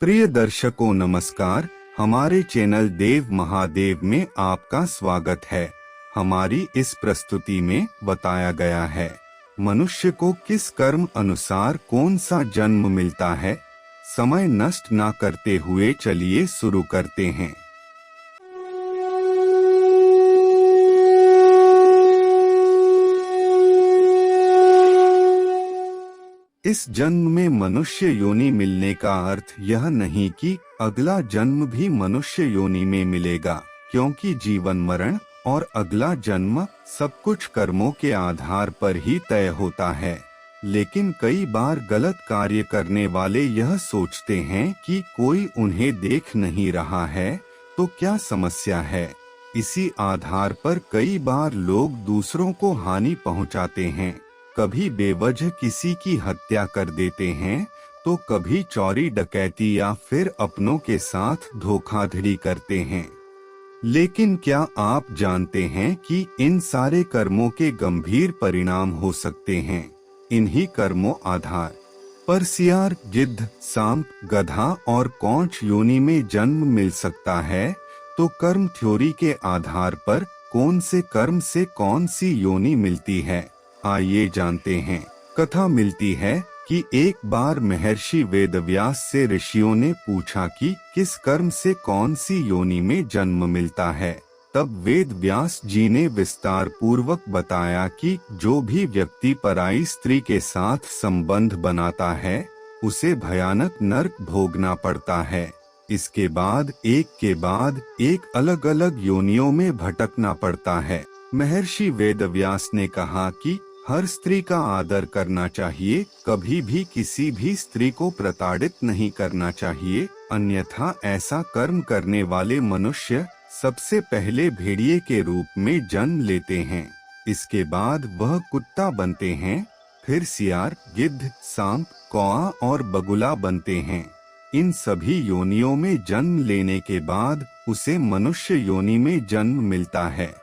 प्रिय दर्शकों नमस्कार। हमारे चैनल देव महादेव में आपका स्वागत है। हमारी इस प्रस्तुति में बताया गया है मनुष्य को किस कर्म अनुसार कौन सा जन्म मिलता है। समय नष्ट ना करते हुए चलिए शुरू करते हैं। इस जन्म में मनुष्य योनि मिलने का अर्थ यह नहीं कि अगला जन्म भी मनुष्य योनि में मिलेगा, क्योंकि जीवन मरण और अगला जन्म सब कुछ कर्मों के आधार पर ही तय होता है। लेकिन कई बार गलत कार्य करने वाले यह सोचते हैं कि कोई उन्हें देख नहीं रहा है तो क्या समस्या है। इसी आधार पर कई बार लोग दूसरों को हानि पहुंचाते हैं, कभी बेवजह किसी की हत्या कर देते हैं तो कभी चोरी डकैती या फिर अपनों के साथ धोखाधड़ी करते हैं। लेकिन क्या आप जानते हैं कि इन सारे कर्मों के गंभीर परिणाम हो सकते हैं। इन्हीं कर्मों आधार पर सियार, गिद्ध, सांप, गधा और कौंच योनि में जन्म मिल सकता है। तो कर्म थ्योरी के आधार पर कौन से कर्म से कौन सी योनि मिलती है, आइए जानते हैं। कथा मिलती है कि एक बार महर्षि वेदव्यास से ऋषियों ने पूछा कि किस कर्म से कौन सी योनि में जन्म मिलता है। तब वेद व्यास जी ने विस्तार पूर्वक बताया कि जो भी व्यक्ति पराई स्त्री के साथ संबंध बनाता है उसे भयानक नरक भोगना पड़ता है। इसके बाद एक के बाद एक अलग अलग योनियों में भटकना पड़ता है। महर्षि वेदव्यास ने कहा कि हर स्त्री का आदर करना चाहिए, कभी भी किसी भी स्त्री को प्रताड़ित नहीं करना चाहिए, अन्यथा ऐसा कर्म करने वाले मनुष्य सबसे पहले भेड़िए के रूप में जन्म लेते हैं। इसके बाद वह कुत्ता बनते हैं, फिर सियार, गिद्ध, सांप, कौआ और बगुला बनते हैं। इन सभी योनियों में जन्म लेने के बाद उसे मनुष्य योनि में जन्म मिलता है।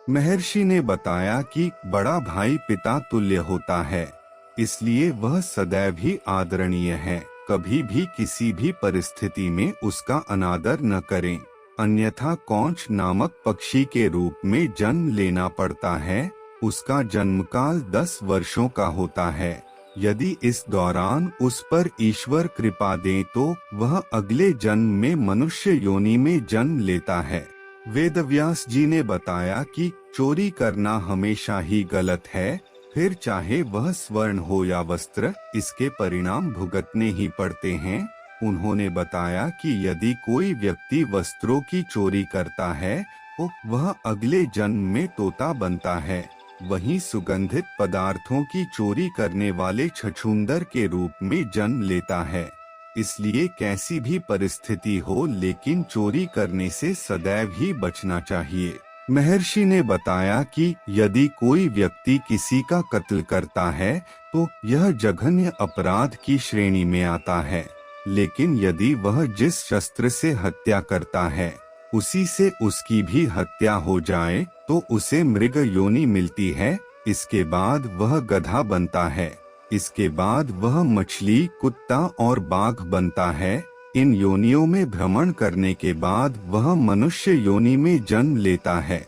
महर्षि ने बताया कि बड़ा भाई पिता तुल्य होता है, इसलिए वह सदैव ही आदरणीय है। कभी भी किसी भी परिस्थिति में उसका अनादर न करें, अन्यथा कौंच नामक पक्षी के रूप में जन्म लेना पड़ता है। उसका जन्मकाल 10 वर्षों का होता है। यदि इस दौरान उस पर ईश्वर कृपा दे तो वह अगले जन्म में मनुष्य योनि में जन्म लेता है। वेदव्यास जी ने बताया कि चोरी करना हमेशा ही गलत है, फिर चाहे वह स्वर्ण हो या वस्त्र, इसके परिणाम भुगतने ही पड़ते हैं। उन्होंने बताया कि यदि कोई व्यक्ति वस्त्रों की चोरी करता है तो वह अगले जन्म में तोता बनता है। वहीं सुगंधित पदार्थों की चोरी करने वाले छछूंदर के रूप में जन्म लेता है। इसलिए कैसी भी परिस्थिति हो, लेकिन चोरी करने से सदैव ही बचना चाहिए। महर्षि ने बताया कि यदि कोई व्यक्ति किसी का कत्ल करता है तो यह जघन्य अपराध की श्रेणी में आता है, लेकिन यदि वह जिस शस्त्र से हत्या करता है उसी से उसकी भी हत्या हो जाए तो उसे मृग योनि मिलती है। इसके बाद वह गधा बनता है। इसके बाद वह मछली, कुत्ता और बाघ बनता है। इन योनियों में भ्रमण करने के बाद वह मनुष्य योनि में जन्म लेता है।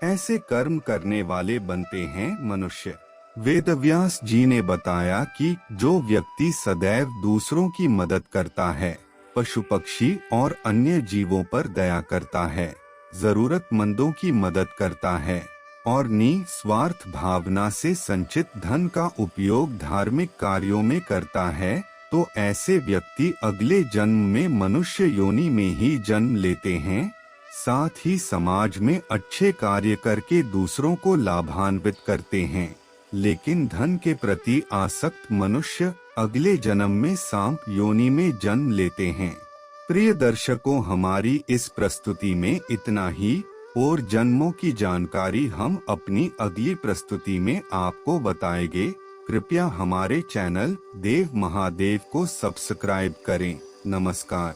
ऐसे कर्म करने वाले बनते हैं मनुष्य। वेदव्यास जी ने बताया कि जो व्यक्ति सदैव दूसरों की मदद करता है, पशु पक्षी और अन्य जीवों पर दया करता है, जरूरतमंदों की मदद करता है और निस्वार्थ भावना से संचित धन का उपयोग धार्मिक कार्यों में करता है, तो ऐसे व्यक्ति अगले जन्म में मनुष्य योनि में ही जन्म लेते हैं। साथ ही समाज में अच्छे कार्य करके दूसरों को लाभान्वित करते हैं। लेकिन धन के प्रति आसक्त मनुष्य अगले जन्म में सांप योनि में जन्म लेते हैं। प्रिय दर्शकों, हमारी इस प्रस्तुति में इतना ही, और जन्मों की जानकारी हम अपनी अगली प्रस्तुति में आपको बताएंगे। कृपया हमारे चैनल देव महादेव को सब्सक्राइब करें। नमस्कार।